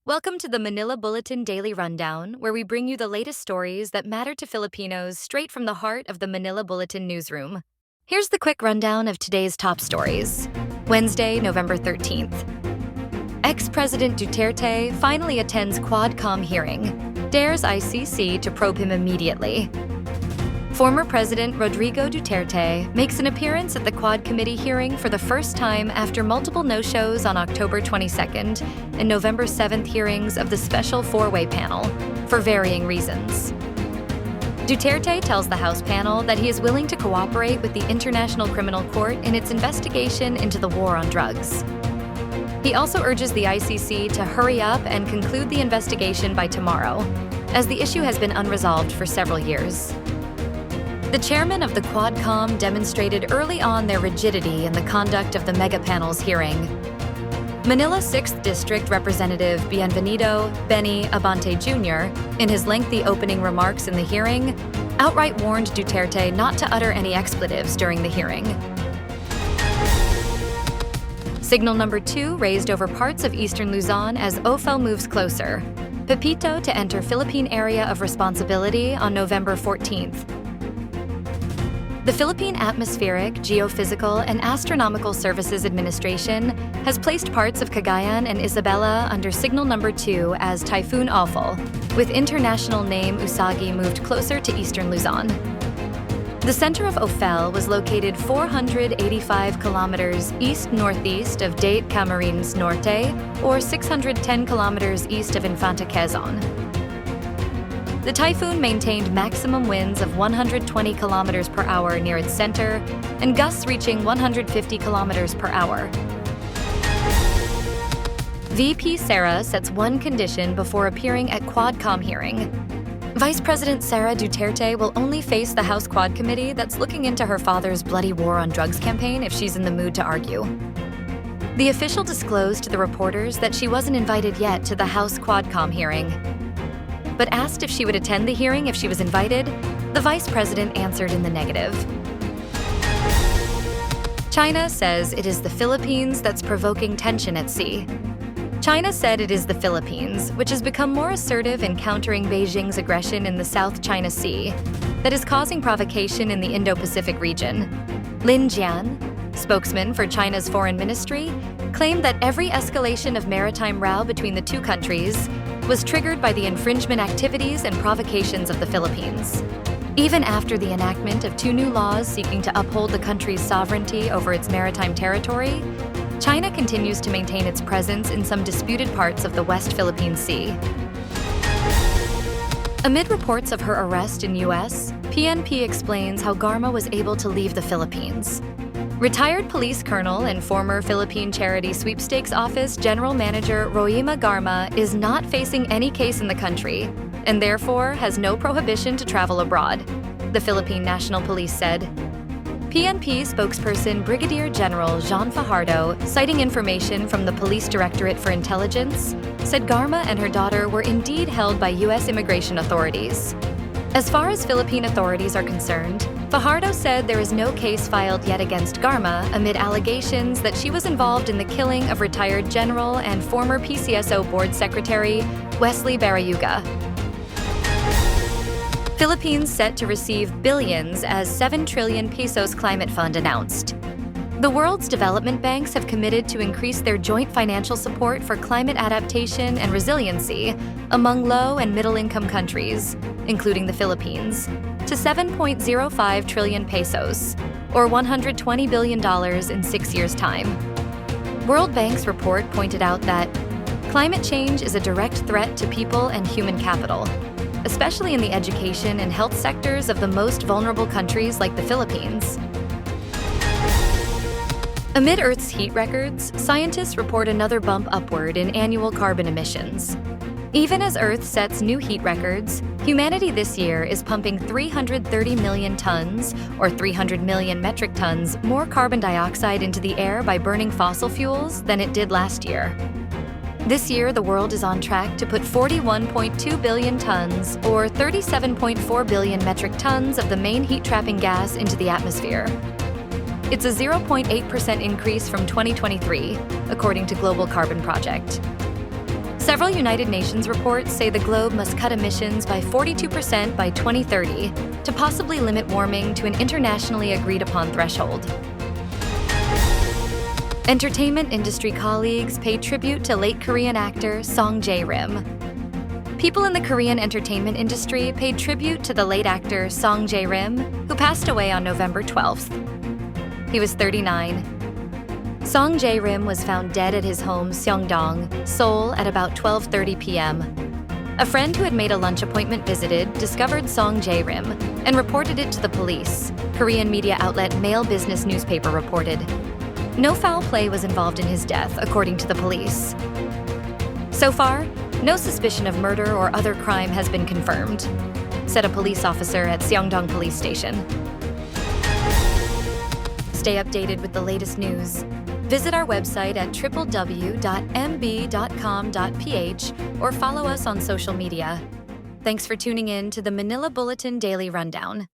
Welcome to the Manila Bulletin Daily Rundown, where we bring you the latest stories that matter to Filipinos straight from the heart of the Manila Bulletin newsroom. Here's the quick rundown of today's top stories. Wednesday, November 13th. Ex-President Duterte finally attends quad-comm hearing, dares ICC to probe him immediately. Former President Rodrigo Duterte makes an appearance at the Quad Committee hearing for the first time after multiple no-shows on October 22nd and November 7th hearings of the special four-way panel, for varying reasons. Duterte tells the House panel that he is willing to cooperate with the International Criminal Court in its investigation into the war on drugs. He also urges the ICC to hurry up and conclude the investigation by tomorrow, as the issue has been unresolved for several years. The chairman of the quad-comm demonstrated early on their rigidity in the conduct of the mega-panel's hearing. Manila's 6th District Representative Bienvenido Benny Abante Jr., in his lengthy opening remarks in the hearing, outright warned Duterte not to utter any expletives during the hearing. Signal number 2 raised over parts of eastern Luzon as Ofel moves closer. Pepito to enter Philippine area of responsibility on November 14th. The Philippine Atmospheric, Geophysical, and Astronomical Services Administration has placed parts of Cagayan and Isabela under signal number 2 as Typhoon Ofel, with international name Usagi moved closer to eastern Luzon. The center of Ofel was located 485 kilometers east-northeast of Date Camarines Norte, or 610 kilometers east of Infanta Quezon. The typhoon maintained maximum winds of 120 kilometers per hour near its center and gusts reaching 150 kilometers per hour. VP Sara sets one condition before appearing at quad-comm hearing. Vice President Sara Duterte will only face the House Quad Committee that's looking into her father's bloody war on drugs campaign if she's in the mood to argue. The official disclosed to the reporters that she wasn't invited yet to the House quad-comm hearing. But asked if she would attend the hearing if she was invited, the vice president answered in the negative. China says it is the Philippines that's provoking tension at sea. China said it is the Philippines, which has become more assertive in countering Beijing's aggression in the South China Sea, that is causing provocation in the Indo-Pacific region. Lin Jian, spokesman for China's foreign ministry, claimed that every escalation of maritime row between the two countries was triggered by the infringement activities and provocations of the Philippines. Even after the enactment of 2 new laws seeking to uphold the country's sovereignty over its maritime territory, China continues to maintain its presence in some disputed parts of the West Philippine Sea. Amid reports of her arrest in U.S., PNP explains how Garma was able to leave the Philippines. Retired police colonel and former Philippine Charity Sweepstakes Office General Manager Roima Garma is not facing any case in the country and therefore has no prohibition to travel abroad, the Philippine National Police said. PNP spokesperson Brigadier General Jean Fajardo, citing information from the Police Directorate for Intelligence, said Garma and her daughter were indeed held by U.S. immigration authorities. As far as Philippine authorities are concerned, Fajardo said there is no case filed yet against Garma amid allegations that she was involved in the killing of retired General and former PCSO Board Secretary Wesley Barayuga. Philippines set to receive billions as 7 trillion pesos climate fund announced. The world's development banks have committed to increase their joint financial support for climate adaptation and resiliency among low and middle-income countries, including the Philippines, to 7.05 trillion pesos, or $120 billion in 6 years' time. World Bank's report pointed out that climate change is a direct threat to people and human capital, especially in the education and health sectors of the most vulnerable countries like the Philippines. Amid Earth's heat records, scientists report another bump upward in annual carbon emissions. Even as Earth sets new heat records, humanity this year is pumping 330 million tons, or 300 million metric tons, more carbon dioxide into the air by burning fossil fuels than it did last year. This year, the world is on track to put 41.2 billion tons, or 37.4 billion metric tons of the main heat-trapping gas into the atmosphere. It's a 0.8% increase from 2023, according to Global Carbon Project. Several United Nations reports say the globe must cut emissions by 42% by 2030 to possibly limit warming to an internationally agreed-upon threshold. Entertainment industry colleagues pay tribute to late Korean actor Song Jae-rim. People in the Korean entertainment industry paid tribute to the late actor Song Jae-rim, who passed away on November 12th. He was 39. Song Jae-rim was found dead at his home Seongdong, Seoul at about 12:30 p.m. A friend who had made a lunch appointment visited discovered Song Jae-rim and reported it to the police, Korean media outlet Mail Business newspaper reported. No foul play was involved in his death, according to the police. So far, no suspicion of murder or other crime has been confirmed, said a police officer at Seongdong Police Station. Stay updated with the latest news. Visit our website at www.mb.com.ph or follow us on social media. Thanks for tuning in to the Manila Bulletin Daily Rundown.